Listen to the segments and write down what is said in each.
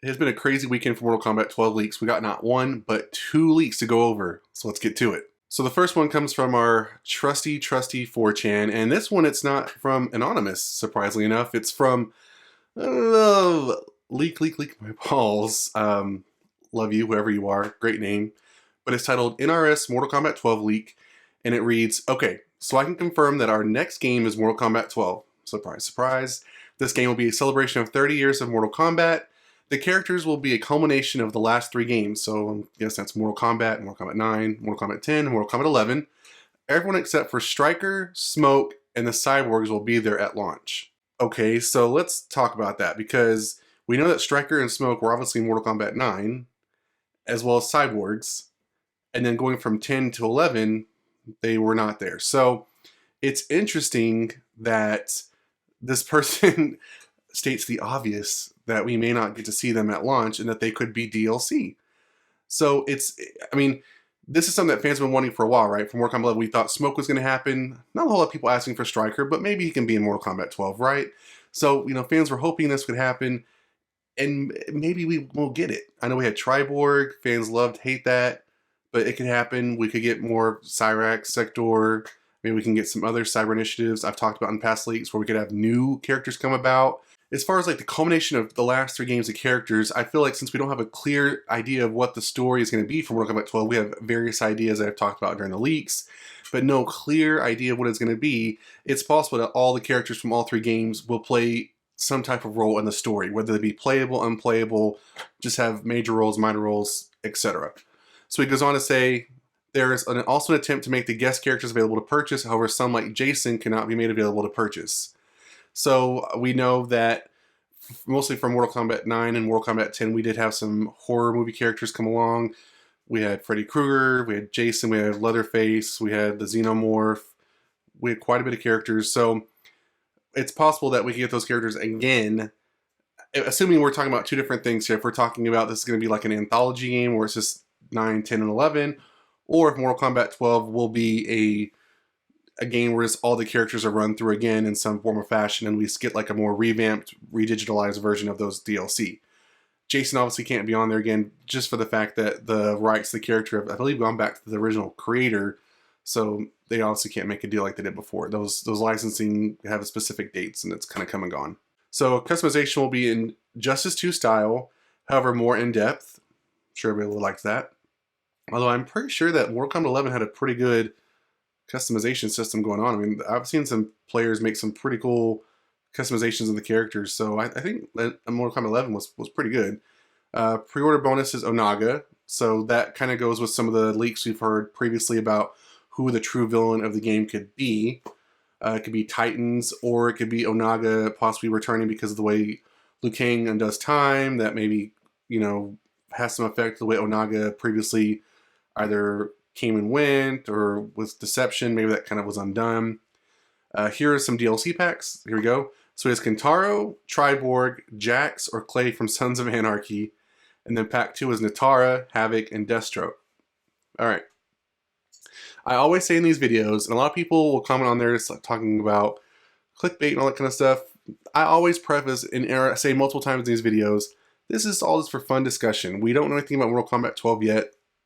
It has been a crazy weekend for Mortal Kombat 12 leaks. We got not one, but two leaks to go over. So let's get to it. So the first one comes from our trusty 4chan, and this one it's not from Anonymous, surprisingly enough. It's from Leak My Balls. Love you, whoever you are. Great name. But it's titled NRS Mortal Kombat 12 Leak, and it reads, okay, so I can confirm that our next game is Mortal Kombat 12. Surprise, surprise. This game will be a celebration of 30 years of Mortal Kombat. The characters will be a culmination of the last three games, so I guess that's Mortal Kombat, Mortal Kombat 9, Mortal Kombat 10, Mortal Kombat 11. Everyone except for Stryker, Smoke, and the Cyborgs will be there at launch. Okay, so let's talk about that, because we know that Stryker and Smoke were obviously in Mortal Kombat 9, as well as Cyborgs, and then going from 10 to 11, they were not there. So it's interesting that this person states the obvious, that we may not get to see them at launch and that they could be DLC. So I mean, this is something that fans have been wanting for a while, right? For Mortal Kombat 11, we thought Smoke was going to happen. Not a whole lot of people asking for Stryker, but maybe he can be in Mortal Kombat 12, right? So, you know, fans were hoping this would happen, and maybe we will get it. I know we had Triborg, fans loved, hate that, but it could happen. We could get more Cyrax, Sector, maybe we can get some other cyber initiatives I've talked about in past leaks where we could have new characters come about. As far as like the culmination of the last three games of characters, I feel like since we don't have a clear idea of what the story is going to be for Mortal Kombat 12, we have various ideas that I've talked about during the leaks, but no clear idea of what it's going to be. It's possible that all the characters from all three games will play some type of role in the story, whether they be playable, unplayable, just have major roles, minor roles, etc. So he goes on to say, there is also an attempt to make the guest characters available to purchase. However, some like Jason cannot be made available to purchase. So we know that mostly from Mortal Kombat 9 and Mortal Kombat 10, we did have some horror movie characters come along. We had Freddy Krueger, we had Jason, we had Leatherface, we had the Xenomorph. We had quite a bit of characters. So it's possible that we can get those characters again, assuming we're talking about two different things here. If we're talking about this is going to be like an anthology game where it's just 9, 10, and 11, or if Mortal Kombat 12 will be a game where all the characters are run through again in some form or fashion, and we get like a more revamped, redigitalized version of those DLC. Jason obviously can't be on there again, just for the fact that the rights to the character have, I believe, gone back to the original creator, so they obviously can't make a deal like they did before. Those licensing have specific dates, and it's kind of come and gone. So customization will be in Justice 2 style, however more in depth. I'm sure everybody likes that. Although I'm pretty sure that Mortal Kombat 11 had a pretty good customization system going on. I mean, I've seen some players make some pretty cool customizations of the characters, so I think that Mortal Kombat 11 was pretty good. Pre-order bonus is Onaga, so that kind of goes with some of the leaks we've heard previously about who the true villain of the game could be. It could be Titans, or it could be Onaga possibly returning because of the way Liu Kang undoes time, that maybe, you know, has some effect the way Onaga previously either came and went, or with deception, maybe that kind of was undone. Here are some DLC packs. Here we go. So it's Kentaro, Triborg, Jax, or Clay from Sons of Anarchy. And then pack 2 is Natara, Havoc, and Deathstroke. Alright. I always say in these videos, and a lot of people will comment on there just talking about clickbait and all that kind of stuff. I always preface and say multiple times in these videos, this is all just for fun discussion. We don't know anything about Mortal Kombat 12 yet,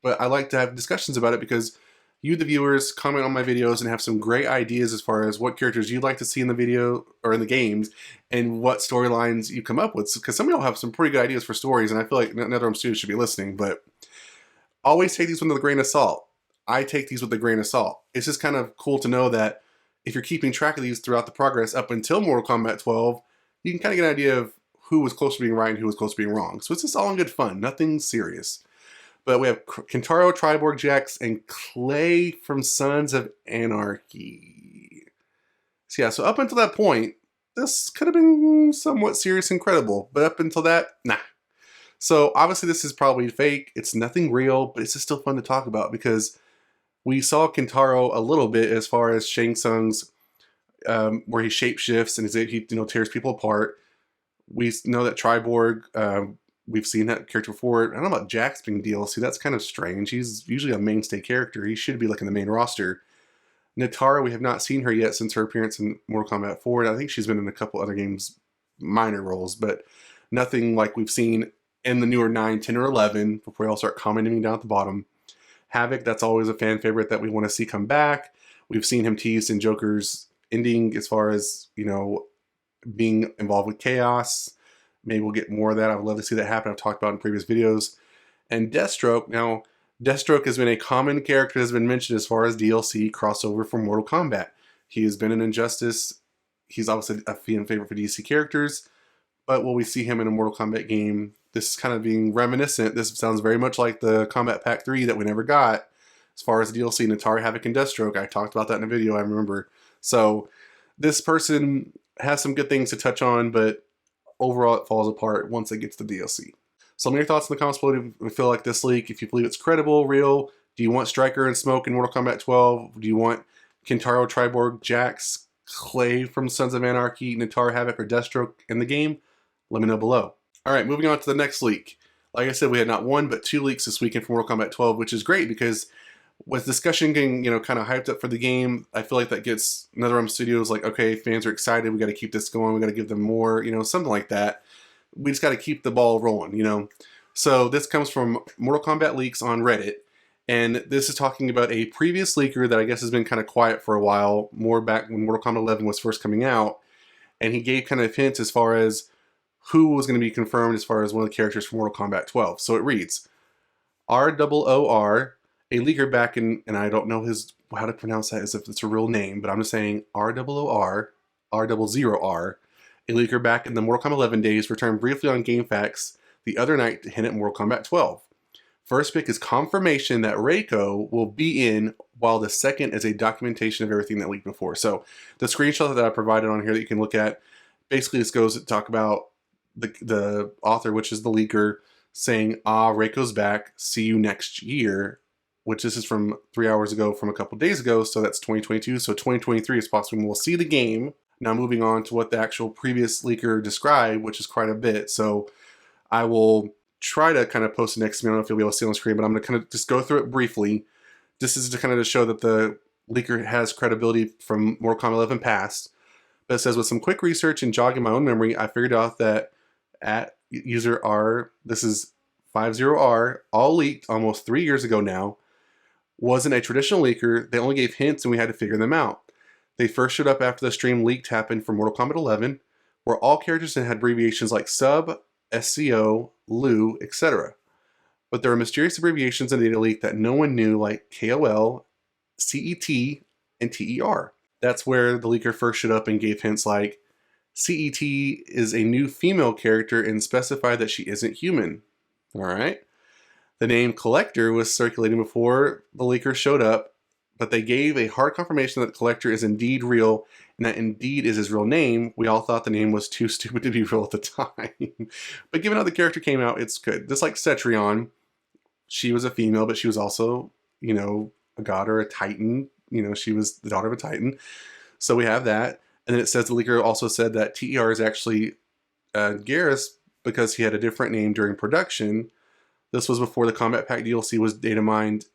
but I like to have discussions about it because you, the viewers, comment on my videos and have some great ideas as far as what characters you'd like to see in the video or in the games and what storylines you come up with. Because some of y'all have some pretty good ideas for stories, and I feel like NetherRealm Studios should be listening, but always take these with a grain of salt. I take these with a grain of salt. It's just kind of cool to know that if you're keeping track of these throughout the progress up until Mortal Kombat 12, you can kind of get an idea of who was close to being right and who was close to being wrong. So it's just all in good fun, nothing serious. But we have Kentaro, Triborg, Jax, and Clay from Sons of Anarchy. So yeah, so up until that point, this could have been somewhat serious and credible. But up until that, nah. So obviously this is probably fake. It's nothing real, but it's just still fun to talk about because we saw Kentaro a little bit as far as Shang Tsung's, where he shapeshifts and he tears people apart. We know that Triborg, we've seen that character before. I don't know about Jax being DLC. That's kind of strange. He's usually a mainstay character. He should be like in the main roster. Natara, we have not seen her yet since her appearance in Mortal Kombat 4. I think she's been in a couple other games, minor roles, but nothing like we've seen in the newer 9, 10, or 11, before we all start commenting down at the bottom. Havoc, that's always a fan favorite that we want to see come back. We've seen him teased in Joker's ending as far as, you know, being involved with Chaos. Maybe we'll get more of that. I would love to see that happen. I've talked about in previous videos. And Deathstroke. Now, Deathstroke has been a common character that has been mentioned as far as DLC crossover for Mortal Kombat. He has been in Injustice. He's obviously a fan favorite for DC characters. But will we see him in a Mortal Kombat game? This is kind of being reminiscent. This sounds very much like the Combat Pack 3 that we never got. As far as the DLC, Natari, Havoc, and Deathstroke. I talked about that in a video, I remember. So, this person has some good things to touch on, but overall it falls apart once it gets to DLC. So, let me know your thoughts in the comments below. Do you feel like this leak, if you believe it's credible, real? Do you want Stryker and Smoke in Mortal Kombat 12? Do you want Kintaro, Triborg, Jax, Clay from Sons of Anarchy, Natari, Havoc, or Deathstroke in the game? Let me know below. Alright, moving on to the next leak. Like I said, we had not one, but 2 leaks this weekend for Mortal Kombat 12, which is great because with discussion getting, you know, kind of hyped up for the game, I feel like that gets NetherRealm Studios like, okay, fans are excited, we got to keep this going, we got to give them more, you know, something like that. We just got to keep the ball rolling, you know. So this comes from Mortal Kombat Leaks on Reddit, and this is talking about a previous leaker that I guess has been kind of quiet for a while, more back when Mortal Kombat 11 was first coming out, and he gave kind of hints as far as who was going to be confirmed as far as one of the characters from Mortal Kombat 12. So it reads, ROOR, a leaker back in, and I don't know how to pronounce that as if it's a real name, but I'm just saying ROOR, R00R, a leaker back in the Mortal Kombat 11 days, returned briefly on GameFAQs the other night to hint at Mortal Kombat 12. First pick is confirmation that Reiko will be in, while the second is a documentation of everything that leaked before. So the screenshot that I provided on here that you can look at, basically this goes to talk about the author, which is the leaker, saying, Reiko's back, see you next year, which this is from 3 hours ago from a couple days ago, so that's 2022. So 2023 is possible we'll see the game. Now moving on to what the actual previous leaker described, which is quite a bit. So I will try to kind of post it next to me. I don't know if you'll be able to see on the screen, but I'm going to kind of just go through it briefly. This is to kind of show that the leaker has credibility from Mortal Kombat 11 past. But it says, with some quick research and jogging my own memory, I figured out that at user R, this is 50R, all leaked almost 3 years ago now, wasn't a traditional leaker. They only gave hints and we had to figure them out. They first showed up after the stream leaked happened for Mortal Kombat 11, where all characters had abbreviations like Sub, SCO, Lu, etc. But there were mysterious abbreviations in the data leak that no one knew, like KOL, CET, and TER. That's where the leaker first showed up and gave hints like, CET is a new female character and specified that she isn't human. Alright? The name Collector was circulating before the leaker showed up, but they gave a hard confirmation that Collector is indeed real, and that indeed is his real name. We all thought the name was too stupid to be real at the time. But given how the character came out, it's good. Just like Cetrion, she was a female, but she was also, you know, a god or a titan. You know, she was the daughter of a titan. So we have that. And then it says the leaker also said that TER is actually Garrus because he had a different name during production. This was before the Combat Pack DLC was data mined,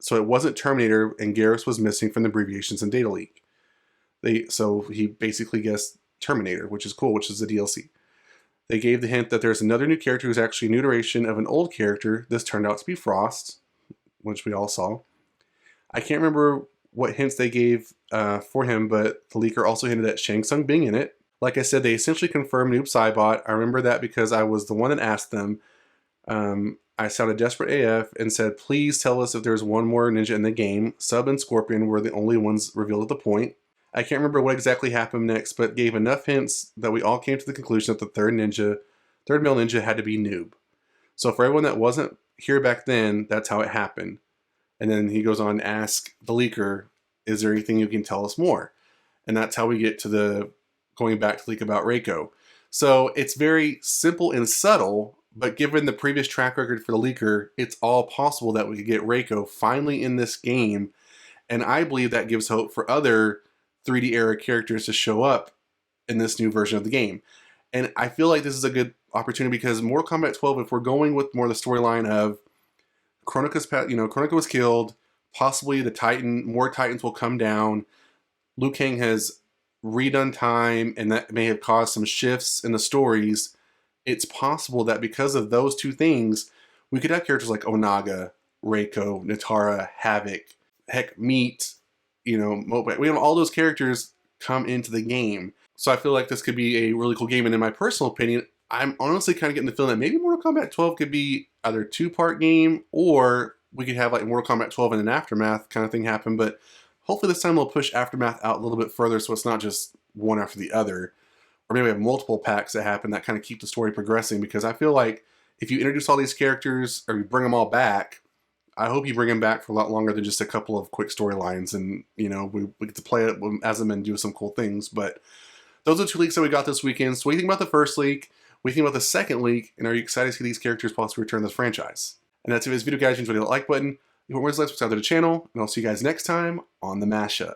so it wasn't Terminator, and Garrus was missing from the abbreviations and data leak. So he basically guessed Terminator, which is cool, which is the DLC. They gave the hint that there's another new character who's actually a new iteration of an old character. This turned out to be Frost, which we all saw. I can't remember what hints they gave for him, but the leaker also hinted at Shang Tsung being in it. Like I said, they essentially confirmed Noob Saibot. I remember that because I was the one that asked them. I sounded desperate AF and said, please tell us if there's one more ninja in the game. Sub and Scorpion were the only ones revealed at the point. I can't remember what exactly happened next, but gave enough hints that we all came to the conclusion that the third male ninja had to be Noob. So for everyone that wasn't here back then, that's how it happened. And then he goes on to ask the leaker, is there anything you can tell us more? And that's how we get to the going back to leak about Reiko. So it's very simple and subtle, but given the previous track record for the leaker, it's all possible that we could get Reiko finally in this game. And I believe that gives hope for other 3D era characters to show up in this new version of the game. And I feel like this is a good opportunity because Mortal Kombat 12, if we're going with more the storyline of Kronika was killed, possibly more Titans will come down, Liu Kang has redone time, and that may have caused some shifts in the stories. it's possible that because of those two things, we could have characters like Onaga, Reiko, Natara, Havoc, heck, Meat, you know, we have all those characters come into the game. So I feel like this could be a really cool game. And in my personal opinion, I'm honestly kind of getting the feeling that maybe Mortal Kombat 12 could be either a 2-part game, or we could have like Mortal Kombat 12 and an Aftermath kind of thing happen. But hopefully this time they'll push Aftermath out a little bit further so it's not just one after the other. Or maybe we have multiple packs that happen that kind of keep the story progressing, because I feel like if you introduce all these characters or you bring them all back, I hope you bring them back for a lot longer than just a couple of quick storylines, and you know, we get to play it as them and do some cool things. But those are 2 leaks that we got this weekend. So what do you think about the first leak? What do you think about the second leak? And are you excited to see these characters possibly return to this franchise? And that's it for this video, guys. Enjoy the like button. If you want more, subscribe to the channel, and I'll see you guys next time on the Mashup.